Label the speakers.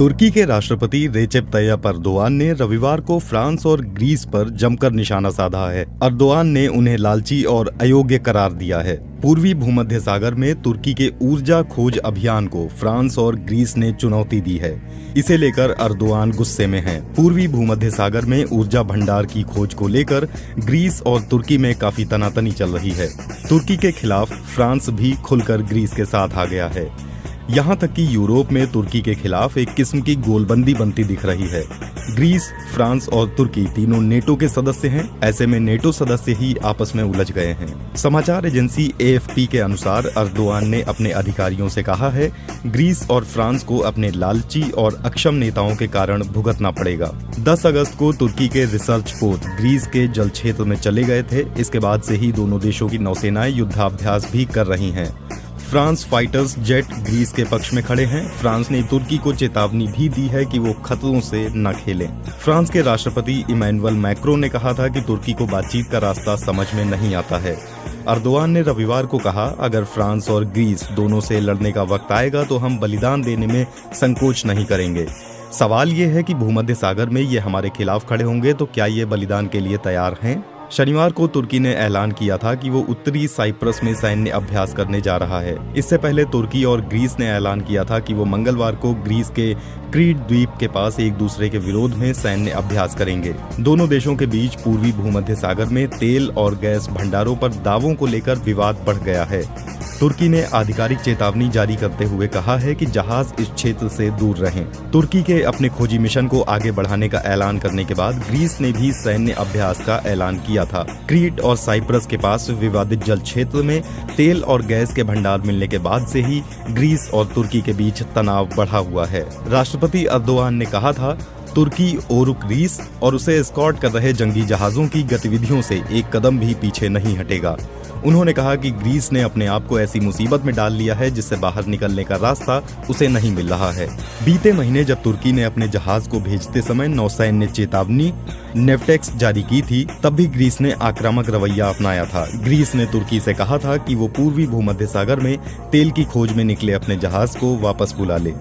Speaker 1: तुर्की के राष्ट्रपति Recep Tayyip Erdogan ने रविवार को फ्रांस और ग्रीस पर जमकर निशाना साधा है। अर्दोआन ने उन्हें लालची और अयोग्य करार दिया है। पूर्वी भूमध्य सागर में तुर्की के ऊर्जा खोज अभियान को फ्रांस और ग्रीस ने चुनौती दी है। इसे लेकर अर्दोआन गुस्से में हैं। पूर्वी भूमध्य सागर में ऊर्जा भंडार की खोज को लेकर ग्रीस और तुर्की में काफी तनातनी चल रही है। तुर्की के खिलाफ फ्रांस भी खुलकर ग्रीस के साथ आ गया है। यहाँ तक कि यूरोप में तुर्की के खिलाफ एक किस्म की गोलबंदी बनती दिख रही है। ग्रीस, फ्रांस और तुर्की तीनों नेटो के सदस्य हैं। ऐसे में नेटो सदस्य ही आपस में उलझ गए हैं। समाचार एजेंसी AFP के अनुसार अर्दोआन ने अपने अधिकारियों से कहा है, ग्रीस और फ्रांस को अपने लालची और अक्षम नेताओं के कारण भुगतना पड़ेगा। 10 अगस्त को तुर्की के रिसर्च पोत ग्रीस के जल क्षेत्र में चले गए थे। इसके बाद से ही दोनों देशों की नौसेनाएं युद्धाभ्यास भी कर रही हैं। फ्रांस फाइटर्स जेट ग्रीस के पक्ष में खड़े हैं। फ्रांस ने तुर्की को चेतावनी भी दी है कि वो खतरों से न खेलें। फ्रांस के राष्ट्रपति इमैनुअल मैक्रों ने कहा था कि तुर्की को बातचीत का रास्ता समझ में नहीं आता है। अर्दोआन ने रविवार को कहा, अगर फ्रांस और ग्रीस दोनों से लड़ने का वक्त आएगा तो हम बलिदान देने में संकोच नहीं करेंगे। सवाल ये है कि भूमध्य सागर में ये हमारे खिलाफ खड़े होंगे तो क्या ये बलिदान के लिए तैयार हैं? शनिवार को तुर्की ने ऐलान किया था कि वो उत्तरी साइप्रस में सैन्य अभ्यास करने जा रहा है। इससे पहले तुर्की और ग्रीस ने ऐलान किया था कि वो मंगलवार को ग्रीस के क्रीट द्वीप के पास एक दूसरे के विरोध में सैन्य अभ्यास करेंगे। दोनों देशों के बीच पूर्वी भूमध्य सागर में तेल और गैस भंडारों पर दावों को लेकर विवाद बढ़ गया है। तुर्की ने आधिकारिक चेतावनी जारी करते हुए कहा है कि जहाज इस क्षेत्र से दूर रहें। तुर्की के अपने खोजी मिशन को आगे बढ़ाने का ऐलान करने के बाद ग्रीस ने भी सैन्य अभ्यास का ऐलान किया था। क्रीट और साइप्रस के पास विवादित जल क्षेत्र में तेल और गैस के भंडार मिलने के बाद से ही ग्रीस और तुर्की के बीच तनाव बढ़ा हुआ है। राष्ट्रपति अर्दोआन ने कहा था, तुर्की और ग्रीस और उसे एस्कॉर्ट कर रहे जंगी जहाजों की गतिविधियों से एक कदम भी पीछे नहीं हटेगा। उन्होंने कहा कि ग्रीस ने अपने आप को ऐसी मुसीबत में डाल लिया है जिससे बाहर निकलने का रास्ता उसे नहीं मिल रहा है। बीते महीने जब तुर्की ने अपने जहाज को भेजते समय नौसैन्य चेतावनी नेवटेक्स जारी की थी, तब भी ग्रीस ने आक्रामक रवैया अपनाया था। ग्रीस ने तुर्की से कहा था कि वो पूर्वी भूमध्य सागर में तेल की खोज में निकले अपने जहाज को वापस बुला ले।